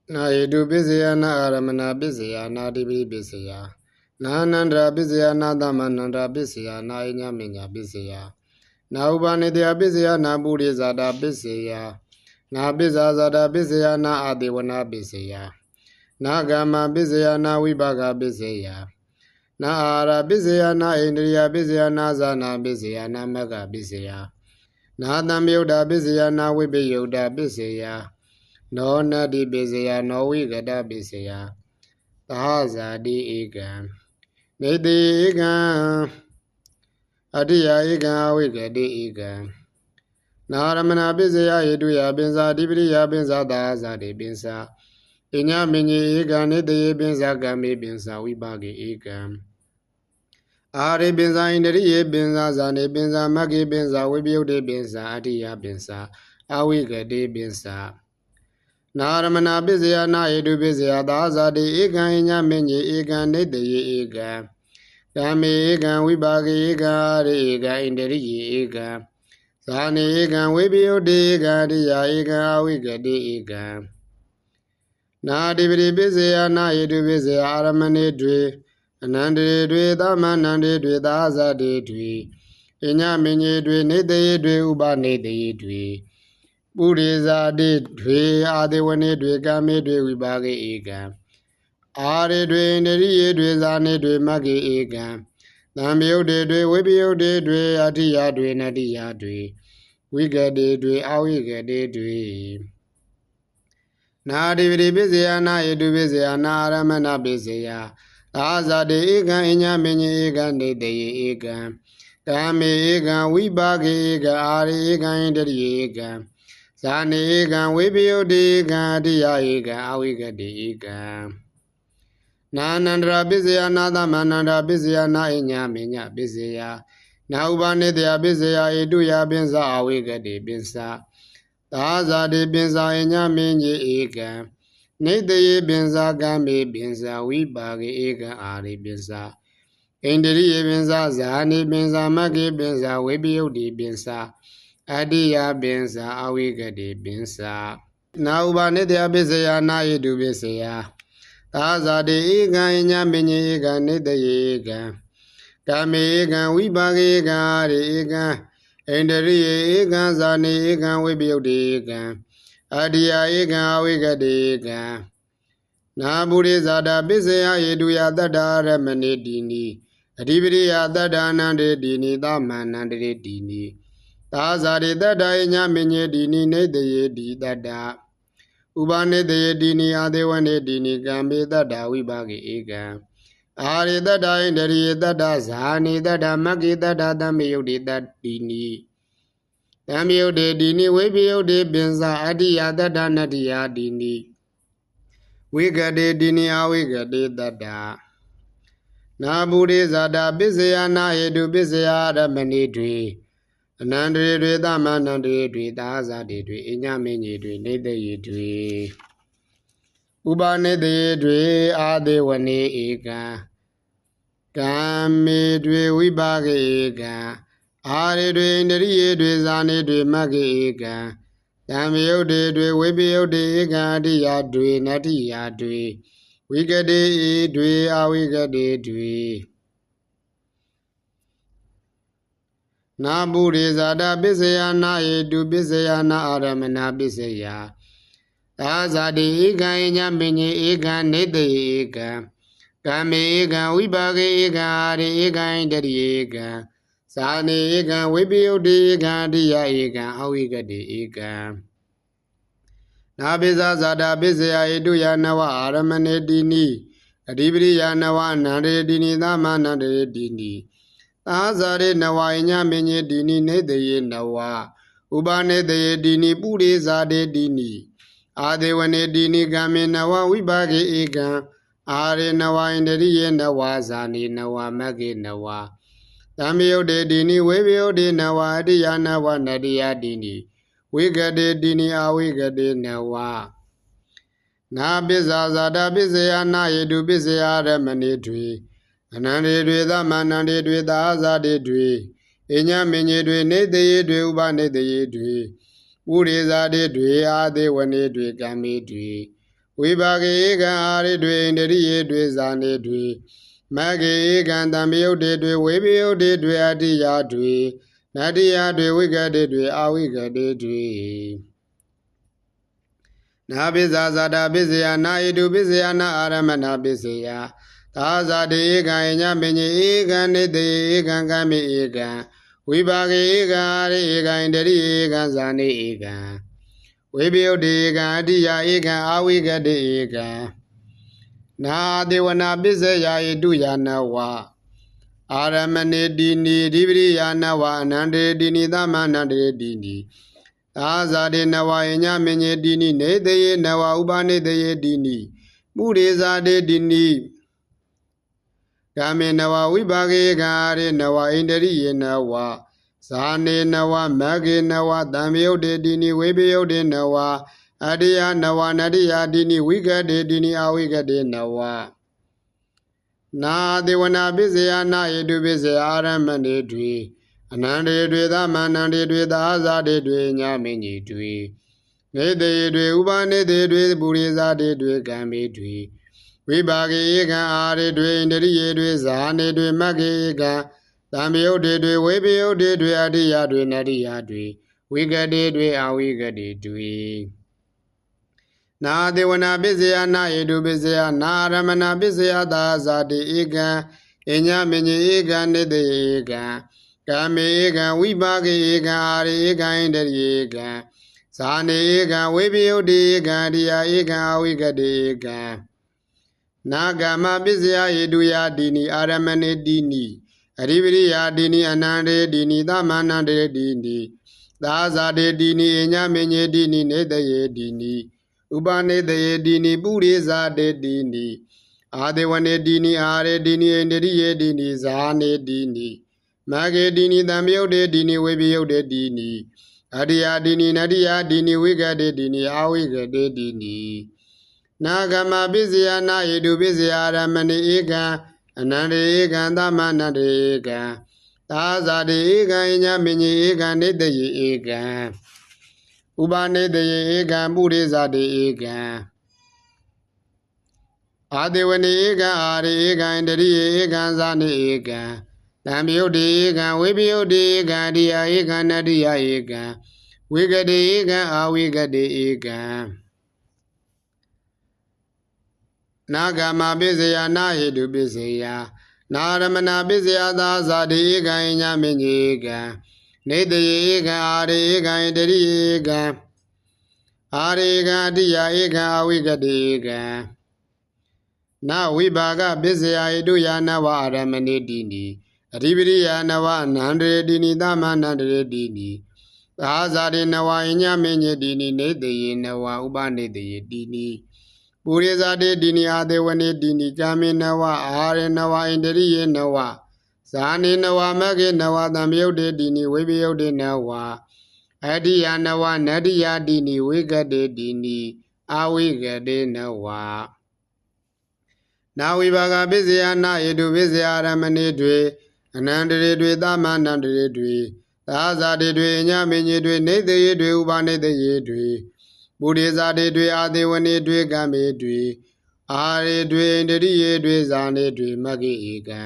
Na Edu Bizia na Aramana Bizia na Dibi Bizia. Na Nandra Bizia na Damanandra Bizia na Inyaminya Bizia. Na Ubanidia Bizia na Buddhizada Bizia. Na Bizazada Bizia na Adiwana Bizia. Na Gama Bizia na Wibaga Bizia. Na Ara Bizia na Indriya Bizia na Zana Bizia na Mega Bizia. Na Damyoda Bizia na Wibiyoda Bizia. No Nadi Bizia no Wigada Bizia. Tahaza di Egan. Nidi Egan. Adiya Egan Wigadi Egan. Naramana Bizia Eduya Binza Dibriya Binza Dahaza di Binza. Inya Mini Egan Nidi Binza Gami Binza Wibagi Egan. Ari Binza Indri Binza Zani Binza Magi Binza Wibiudi Binza Adiya Binza Awigadi Binza. Naramana Bizia na Edu Bizia Dahaza di Egan Inya Mini Egan Nidi Egan. Dami Egan Wibagi Egan Ari Egan Indri Egan. Zani Egan Wibiudi Egan Adiya Egan Awigadi Egan. Na Dibri Bizia na Edu Bizia Aramani Dwi. Anandi Dwi Damanandi Dwi Dahaza di Dwi. Inya Mini Dwi Nidi Dwi Uba Nidi Dwi. Buddhiza di Dwi Adiwani Dwi Gami Dwi Wibagi Egan. Ari Dwi Niri Dwi Zani Dwi Magi Egan. Namyodi Dwi Wibiyodi Dwi Adiya Dwi Nadiya Dwi. Wigadi Dwi Awigadi Dwi. Na Dividi Bizia na Edu Bizia na Aramana Bizia. Dahaza di Egan Inya Mini Egan Nidi Egan. Dami Egan Wibagi Egan Ari Egan Indri Egan. Zani Egan Wibiyodi Egan Adiya Egan Awigadi Egan. Na Nandra Bizia na Damanandra Bizia na Inya Minya Bizia. Na Ubanidya Bizia Eduya Binza Awigadi Binza. Dahaza di Binza Inya Minyi Egan. Nidi Binza Gami Binza Wibagi Egan Ari Binza. Indri Binza Zani Binza Magi Binza Wibiyodi Binza. Adiya Binza Awigadi Binza. Na Ubanidya Bizia na Edu Bizia. Dahaza di Egan Inya Minyi Egan Nidi Egan. Dami Egan Wibagi Egan Ari Egan. Indri Egan Zani Egan Wibiyodi Egan. Adiya Egan Awigadi Egan. Na Buddhizada Bizia Eduya Dada Ramani Dini. Adibiriya Dada Nandi Dini Damanandri Dini. Dahaza di Dada Inya Minyi Dini Nidi Di Dada. Ubanidi Dini Adiwani Dini Gambi Dada Wibagi Egan. Ari Dada Indri Dada Zani Dada Magi Dada Damyodi Dini. Damyodi Dini Wibiyodi Binza Adiya Dada Nadiya Dini. Wigadi Dini Awigadi Dada. Na Buddhizada Bizia na Edu Bizia Ramani Dwi. Anandri Dwi Damanandri Dwi Dahaza di Dwi Inya Minyi Dwi Nidi Dwi. Ubanidi Dwi Adiwani Egan. Gami Dwi Wibagi Egan. Ari Dwi Indri Dwi Zani Dwi Magi Egan. Damyodi Dwi Wibiyodi Egan Adiya Dwi Nadiya Dwi. Wigadi Dwi Awigadi Dwi. Na Buddhizada Bizia na Edu Bizia na Aramana Bizia. Dahaza di Egan Inya Minyi Egan Nidi Egan. Gami Egan Wibagi Egan Ari Egan Indri Egan. Zani Egan Wibiyodi Egan Adiya Egan Awigadi Egan. Na Bizazada Bizia Eduya Nawa Aramani Dini. Adibiriya Nawa Nandri Dini Damanandri Dini. Dahaza di Nawa Inya Minyi Dini Nidi Nawa. Ubanidi Dini Buddhizada Dini. Adiwani Dini Gami Nawa Wibagi Egan. Ari Nawa Indri Nawa Zani Nawa Magi Nawa. Damyodi Dini Wibiyodi Nawa Adiya Nawa Nadiya Dini. Wigadi Dini Awigadi Nawa. Na Bizazada Bizia na Edu Bizia Ramani Dwi. Anandi Dwi Damanandi Dwi Dahaza di Dwi. Inya Minyi Dwi Nidi Dwi Ubanidi Dwi. Buddhizada Dwi Adiwani Dwi Gami Dwi. ဝိပါကေဧကံအာရိတွေဣန္ဒရိယေတွေဇာနေတွေမဂ္ဂေဧကံတံပယုတ်တေတွေဝိပယုတ်တေတွေအတ္တိယတွေနတ္တိယတွေဝိကတေတွေအာဝိကတေတွေနာပိဇာဇာတာပိစယနာဣတုပိစယနာအာရမဏပိစယသာဇာတိဧကံအညမညေဧကံနေတေဧကံကမေဧကံဝိပါကေဧကံအာရိဧကံဣန္ဒရိဧကံဇာနေဧကံဝိပယုတ်တေဧကံအတ္တိယဧကံအာဝိကတေဧကံနာဒေဝနာပိစယဣတုယာနဝအာရမဏေတိနိဓိပရိယာနဝအနန္တေတိနိသမန္တရေတိနိသာဇာတေနဝယညမညေတိနိနေတေယေနဝဥပနေတေယေတိနိပုရိဇာတေတိနိကာမေနဝဝိပါကေကံအာရေနဝဣန္ဒရိယေနဝဇာနေနဝမဂ္ဂေနဝတံမယုတ်တေတိနိဝိပယုတ်တေနဝအတ္တိယနဝနတ္တိယတိနိဝိကတေတိနိအဝိကတေနဝနာဒေဝနာပိစယနာယေတုပိစယအာရမဏေတွေအနန္တေတွေသမန္တတေတွေသာဇာတေတွေညမင်းကြီးတွေနေတေတွေဥပနေတေတွေပုရိဇာတေတွေကံမေတွေဝိပါကေဧကံအာရေတွေဣန္ဒရိယေတွေဇာနေတွေမဂ္ဂေဧကံတံမယုတ်တေတွေဝိပယုတ်တေတွေအတ္တိယတွေနတ္တိယတွေဝိကတေတွေအဝိကတေတွေနာဒေဝနာပိစယနာယေတုပိစယနာရမဏပိစယသာဇာတိဧကံအညမညေဧကံနေတေဧကံကာမေဧကံဝိပါကေဧကံအာရေဧကံဣန္ဒရိဧကံဇာနေဧကံဝိပယုတ်တေဧကံအတ္တိယဧကံအဝိကတေဧကံနာဂမပိစယယေတုယာတိနိအာရမဏေတိနိအရိပရိယာတိနိအနန္တေတိနိသမန္တတေတိနိသာဇာတေတိနိအညမညေတိနိနေတေယေတိနိဥပနေတေယေတိနိပုရိဇာတေတိနိအာဒေဝနေတိနိအာရေတိနိဣန္ဒရိယေတိနိဇာနေတိနိမဂ္ဂေတိနိတံမယုတ်တေတိနိဝိပယုတ်တေတိနိအတ္တိယတိနိနတ္တိယတိနိဝိကတေတိနိအာဝိကတေတိနိနာဂမပိစယနာယေတုပိစယအာရမဏေဧကံအနန္တေဧကံသမန္တတေဧကံသာဇာတိဧကံအညမညေဧကံနေတေယေဧကံဥပနေတေယေဧကံပုရိဇာတေဧကံအာဒေဝနေဧကံအာရေဧကံဣန္ဒရိယေဧကံဇာနေဧကံတံပယုတ်တေဧကံဝိပယုတ်တေဧကံအတ္တိယဧကံနတ္တိယဧကံဝိကတေဧကံအာဝိကတေဧကံနာဂမပိစယနာဟေတုပိစယနာရမဏပိစယသာဇာတိဧကံအညမညေဧကံနေတေဧကံအာရေဧကံဣန္ဒရိယေဧကံအာရေဧကံအတ္တိယဧကံအဝိကတေဧကံနာဝိပါကပိစယဣတုယာနဝအာရမဏေတိနိအဓိပရိယာနဝအနန္တရေတိနိသမန္တရေတိနိသာဇာတိနဝအညမညေတိနိနေတေယေနဝဥပနေတေယေတိနိပုရိဇာတေတိနိအာဒေဝနေတိနိကာမေနဝအာရေနဝဣန္ဒရိယေနဝဇာနေနဝမဂ္ဂေနဝတံမယုတ်တေတိနိဝိပယုတ်တေနဝအတ္တိယနဝနတ္တိယတိနိဝိကတေတိနိအဝိကတေနဝနာဝိပါကပိစယနာယေတုပိစယအာရမဏေတွေအနန္တရေတွေသမန္တရေတွေသာဇာတေတွေအညမညေတွေနေတေယေတွေဥပနေတေယေတွေပုရိဇာတေတွေအာဒေဝနေတွေကံမေတွေအာရေတွေဣန္ဒရိယေတွေဇာနေတွေမဂ္ဂေဧကံ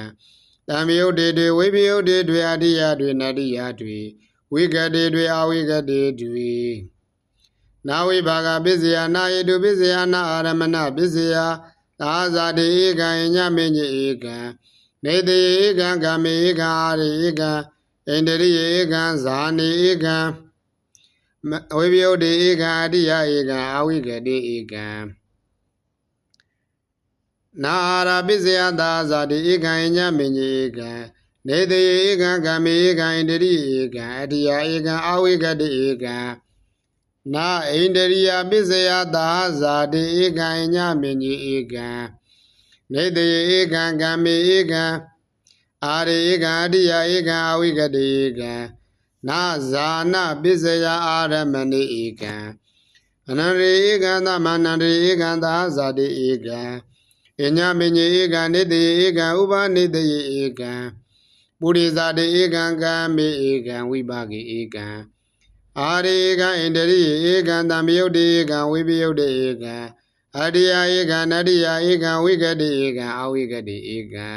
တံမယုတ်တေတွေဝိပယုတ်တေတွေအတ္တိယတွေနတ္တိယတွေဝိကတေတွေအဝိကတေတွေနာဝိပါကပိစယနာယေတုပိစယနာအာရမဏပိစယသာဇာတေဧကံအညမညေဧကံနေတေဧကံကမေဧကံအာရေဧကံဣန္ဒရိယေဧကံဇာနေဧကံဝိပယုတ်တေဧကံအတ္တိယဧကံအဝိကတေဧကံနာအာရပိစယသာဇာတိဧကံအညမညေဧကံနေတေဧကံကမေဧကံဣန္ဒရိယေဧကံအတ္တိယဧကံအဝိကတေဧကံနာဣန္ဒရိယပိစယသာဇာတိဧကံအညမညေဧကံနေတေဧကံကမေဧကံအာရေဧကံအတ္တိယဧကံအဝိကတေဧကံနာဇာနာပိစယအာရမဏေဧကံအနန္တေဧကံသမန္တရေဧကံသာဇာတိဧကံအညမညေဧကံနေတေဧကံဥပနေတေဧကံပုရိဇာတေဧကံကမေဧကံဝိပါကေဧကံအာရေဧကံဣန္ဒရိယေဧကံတံမယုတ်တေဧကံဝိပယုတ်တေဧကံ အတ္တိယဧကံနတ္တိယဧကံဝိကတိဧကံအဝိကတိဧကံ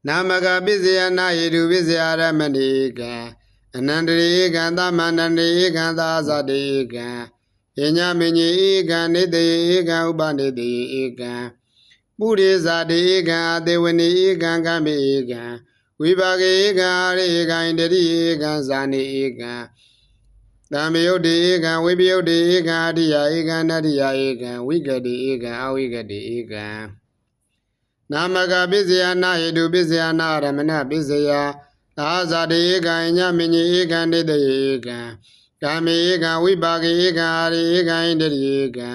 နာမကပစ္စယနာဟိတုပစ္စယရမဏိဧကံအနန္တရေဧကံသမန္တရေဧကံသာသတေဧကံယညမညေဧကံနေတေဧကံဥပနေတေဧကံပုရိသတေဧကံအတေဝနေဧကံကမေဧကံဝိပါကေဧကံအာရေဧကံဣန္ဒရိဧကံဇာနေဧကံသံမယုတ်တေဧကံဝိပယုတ်တေဧကံအတ္တိယဧကံနတ္တိယဧကံဝိကတိဧကံအဝိကတိဧကံနာမကပစ္စယနာဟိတုပစ္စယနာရမဏပစ္စယသာဇာတေဧကံညမညေဧကံနေတေဧကံကာမေဧကံဝိပါကေဧကံအာရေဧကံဣန္ဒရိဧကံ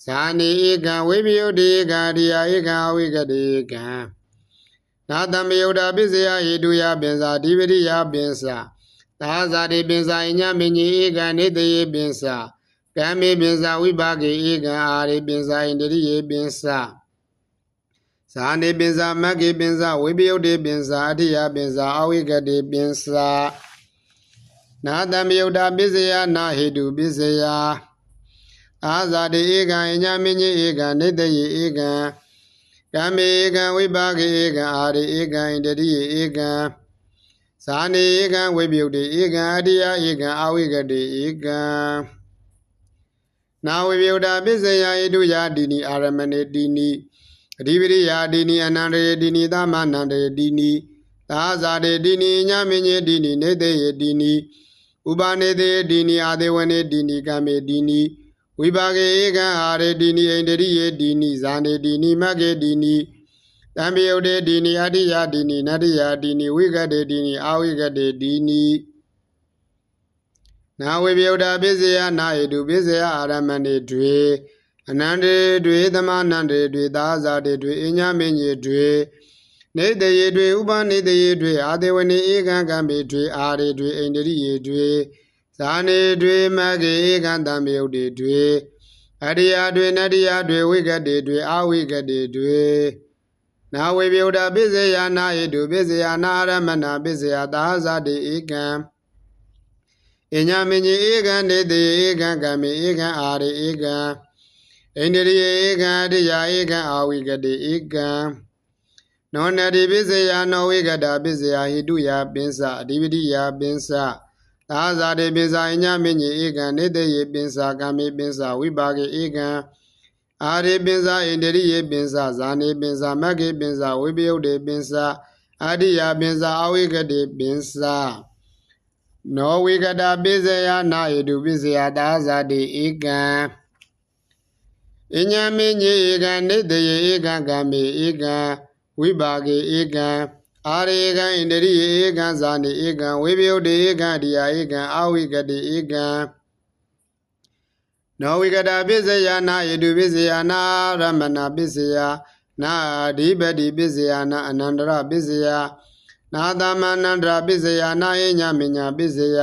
ဇာနေဧကံဝိပယုတ်တေဧကံအတ္တိယဧကံအဝိကတိဧကံနာတမယုတ်တာပစ္စယဟိတုယပင်စာဒီပတိယပင်စာသာဇာတိပင်စာညမညေဧကံနေတေပင်စာကာမေပင်စာဝိပါကေဧကံအာရေပင်စာဣန္ဒရိပင်စာဇာနေပင်စာမဂ္ဂေပင်စာဝိပယုတ်တေပင်စာအတ္တိယပင်စာအဝိကတိပင်စာနာတမယုတ်တာပစ္စယနာဟိတုပစ္စယအာဇာတိဧကံညမညေဧကံနေတေဧကံကာမေဧကံဝိပါကေဧကံအာရေဧကံဣန္ဒရိဧကံဇာနေဧကံဝိပယုတ်တေဧကံအတ္တိယဧကံအဝိကတိဧကံနာဝိပယုတ်တာပစ္စယဟိတုယာတိနိအာရမဏေတိနိအဓိပတိယာတိနိအနန္တရေတိနိသမန္တရေတိနိသာဇာတေတိနိညမညေတိနိနေတေယေတိနိဥပနေတေတိနိအာဒေဝနေတိနိကမေတိနိဝိပါကေဧကံအာရေတိနိဣန္ဒရိယေတိနိဇာနေတိနိမဂ္ဂေတိနိတံပိယုတ်တေတိနိအတ္တိယတိနိနတ္တိယတိနိဝိကတေတိနိအဝိကတေတိနိနာဝိပယုတ်တာပစ္စယနာဟိတုပစ္စယအာရမဏေတွေအနန္တေတွေသမနန္တေတွေသာဇာတေတွေအညမင်းကြီးတွေနေတေယေတွေဥပနေတေယေတွေအာဒေဝနေဧကံကံပေတွေအာရေတွေဣန္ဒရိယေတွေဇာနေတွေမဂ္ဂေဧကံတံမြုတ်တွေအရိယာတွေနတ္တိယတွေဝိကတေတွေအဝိကတေတွေနာဝိပယုတ်တာပစ္စယနာဟိတုပစ္စယနာရမဏပစ္စယသာဇာတေဧကံအညမင်းကြီးဧကံနေတေဧကံကံမေဧကံအာရေဧကံဣန္ဒရိယေဧကံအတ္တိယဧကံအဝိကတိဧကံနောနတိပစ္စယနောဝိကတာပစ္စယဟိတုယပင်စအဓိပတိယပင်စသာဇာတေပင်စအညမင်းကြီးဧကံနေတေယေပင်စကာမေပင်စဝိပါကေဧကံအာရေပင်စဣန္ဒရိယေပင်စဇာနေပင်စမဂ္ဂေပင်စဝိပယုတ်တေပင်စအတ္တိယပင်စအဝိကတိပင်စနောဝိကတာပစ္စယနာဟိတုပစ္စယသာဇာတေဧကံအညမင်းကြီးဧကံနေတေယေဧကံကမေဧကံဝိပါကေဧကံအာရေဧကံဣန္ဒရိယေဧကံဇာနေဧကံဝိပယုတ်တေဧကံအတ္တိယဧကံအဝိကတိဧကံနောဝိကတာပစ္စယနာဟိတုပစ္စယနာရမဏပစ္စယနာအဓိပတိပစ္စယနာအနန္တရပစ္စယနာသမန္တရပစ္စယနာယညမညာပစ္စယ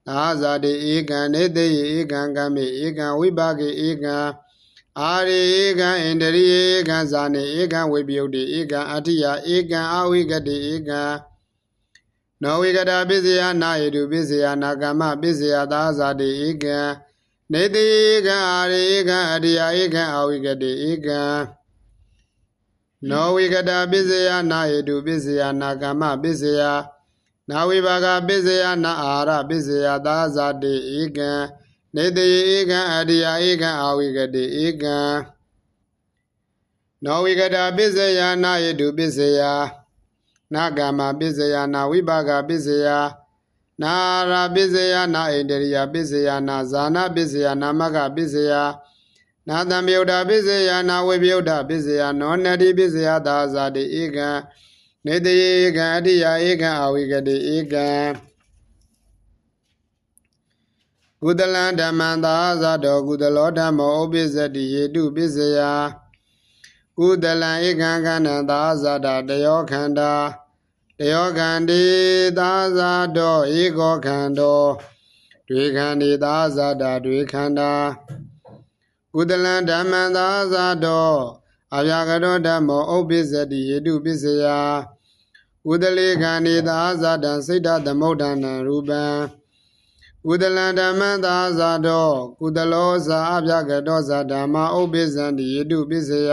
သာဇာတေဧကံနေတေယေဧကံကမေဧကံဝိပါကေဧကံအာရေဧကံဣန္ဒရိယေဧကံဇာနေဧကံဝိပယုတ်တေဧကံအတ္တိယဧကံအဝိကတိဧကံနောဝိကတာပစ္စယနာဟိတုပစ္စယနာကမ္မပစ္စယသာဇာတေဧကံနေတေဧကံအာရေဧကံအတ္တိယဧကံအဝိကတိဧကံနောဝိကတာပစ္စယနာဟိတုပစ္စယနာကမ္မပစ္စယနာဝိပါကပစ္စယနာအာရပစ္စယသာဇာတေဧကံနေတေဧကံအတ္တိယဧကံအဝိကတိဧကံနောဝိကတာပစ္စယနာဟိတုပစ္စယနာကမ္မပစ္စယနာဝိပါကပစ္စယနာရာပစ္စယနာဣန္ဒရိယပစ္စယနာဇာနာပစ္စယနာမဂ္ဂပစ္စယနာတံမြုတ်တာပစ္စယနာဝိပယုတ်တာပစ္စယနောနတိပစ္စယသာဇာတိဧကံနေတေဧကံအတ္တိယဧကံအဝိကတိဧကံကုသလံဓမ္မံသာဇာတောကုသလောဓမ္မောဥပ္ပစ္စတိဟေတုပစ္စယကုသလံဧကံခန္ဓာသာဇာတာတယောခန္ဓာတယောခန္တိသာဇာတောဧကောခန္တောတွေခန္တိသာဇာတာတွေခန္ဓာကုသလံဓမ္မံသာဇာတောအဗျာကရောဓမ္မောဥပ္ပစ္စတိဟေတုပစ္စယကုသလေခန္တိသာဇာတံစိတ်တသမုဋ္ဌာနံရူပံ ကုသလံဓမ္မသာဇာတောကုသလောဇာအပြကတောဇာဓမ္မာဥပ္ပဇံတိယေတုပစ္စယ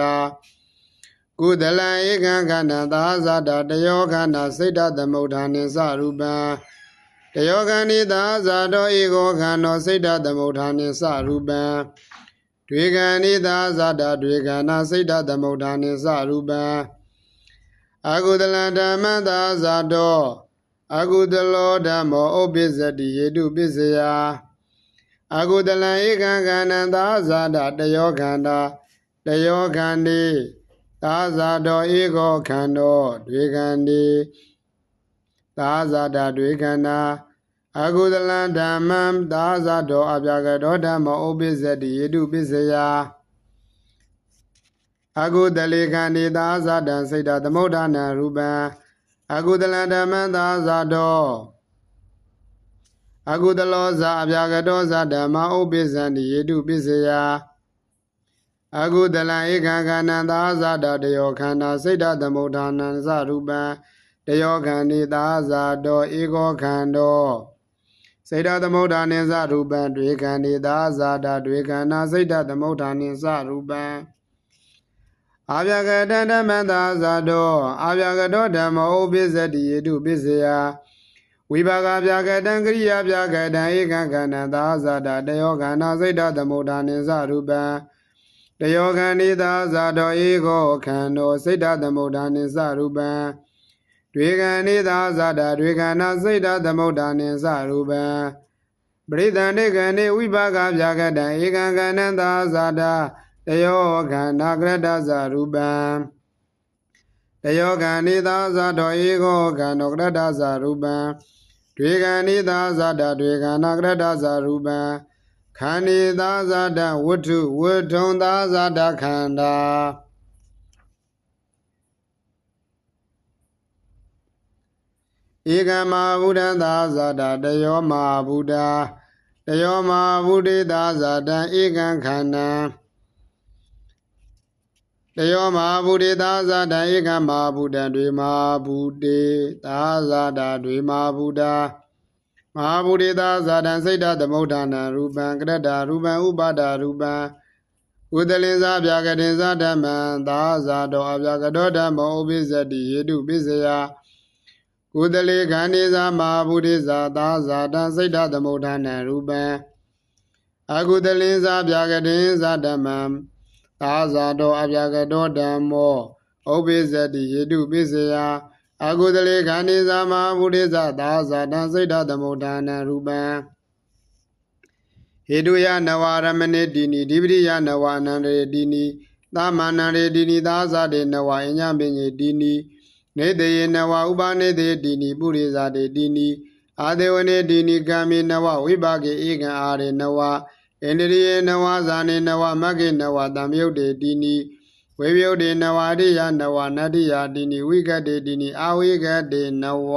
ကုသလံဧကံခန္ဓာသာဇာတာတယောခန္ဓာစိတ်တသမုဋ္ဌာနိသရူပံတယောခန္ဒီသာဇာတောဧကောခန္ဓောစိတ်တသမုဋ္ဌာနိသရူပံတွေခန္ဒီသာဇာတာတွေခန္ဓာစိတ်တသမုဋ္ဌာနိသရူပံအကုသလံဓမ္မသာဇာတောအကုသလောဓမ္မောဥပ္ပဇ္ဇတိယေတုပစ္စယအကုသလံဧကံခန္ဓာသာဇာတာတယောခန္ဓာတယောခန္ဒီသာဇာတောဧကောခန္ဓောတွေခန္ဒီသာဇာတာတွေခန္ဓာအကုသလံဓမ္မံသာဇာတောအပြကတောဓမ္မောဥပ္ပဇ္ဇတိယေတုပစ္စယအကုသလေခန္ဒီသာဇာတံစိတ်တသမုဋ္ဌာနံရူပံအကုသလံဓမ္မံသာဇာတောအကုသလောဇာအပြာကတောဇာဓမ္မဥပ္ပဇံတိယေတုပစ္စယအကုသလံဧကံခန္ဓာသာဇာတတယောခန္ဓာစိတ်တသမုဋ္ဌာနံသရူပံတယောခန္ဒီသာဇာတောဧကောခန္ဓောစိတ်တသမုဋ္ဌာနိသရူပံတွေခန္ဒီသာဇာတတွေခန္ဓာစိတ်တသမုဋ္ဌာနိသရူပံအာဗျာကတံဓမ္မသာဇာတောအာဗျာကတောဓမ္မောဥပ္ပဇ္ဇတိယေတုပစ္စယဝိပါကဗျာကတံကရိယာဗျာကတံဧကံခန္ဓာသာဇာတတယောခန္ဓာစိတ်တသမုဋ္ဌာနိသရူပံတယောခန္ဒီသာဇာတောဧကောခန္ဓောစိတ်တသမုဋ္ဌာနိသရူပံတွေခန္ဒီသာဇာတတွေခန္ဓာစိတ်တသမုဋ္ဌာနိသရူပံပရိသန္တိခန္ဒီဝိပါကဗျာကတံဧကံခန္ဓာသာဇာတတယောခန္ဓာကရတဇရူပံတယောခန္ဒီသာဇာတောဧကောခန္ဓောကရတဇရူပံတွေခန္ဒီသာဇာတတွေခန္ဓာကရတဇရူပံခန္ဒီသာဇာတဝတ္ထုဝတ္ထုံသာဇာတခန္ဓာဧကမဟာဗုဒ္ဓသာဇာတတယောမဟာဗုဒ္ဓတယောမဟာဗုဒ္ဓသာဇာတဧကံခန္ဓာတယောမဟာဗုဒ္ဓသာဇာတဧကမဟာဗုဒ္ဓတွေမဟာဗုဒ္ဓသာဇာတတွေမဟာဗုဒ္ဓမဟာဗုဒ္ဓသာဇာတစိတ်တသမုဋ္ဌာနံရူပံကရတရူပံဥပါဒရူပံဥဒလင်္ဇဗျာကတင်္ဇဓမ္မံသာဇာတောအဗျာကတောဓမ္မောဥပ္ပဇ္ဇတိယေတုပစ္စယကုသလေခန္ဒီဇာမဟာဗုဒ္ဓဇာသာဇာတစိတ်တသမုဋ္ဌာနံရူပံအကုသလင်္ဇဗျာကတင်္ဇဓမ္မံသာဇာတောအဗျာကတောဓမ္မောဥပ္ပဇ္ဇတိယေတုပစ္စယအကုသလေခန္ဒီဇာမဟာဗုဒ္ဓဇာသာဇာတစိတ်တသမုဋ္ဌာနံရူပံဟေတုယနဝရမဏေတိနိဓိပတိယနဝအနန္တရေတိနိသာမန္တရေတိနိသာဇာတေနဝအညပညေတိနိနေတေယနဝဥပနေတေတိနိပုရိဇာတေတိနိအာဒေဝနေတိနိကာမေနဝဝိပါကေဧကံအာရေနဝဣန္ဒရိယေနဝဇာနေနဝမဂ္ဂေနဝတံမြုတ်တေတိနိဝေမြုတ်တေနဝအရိယနဝနတ္တိယတိနိဝိကတေတိနိအာဝိကတေနဝ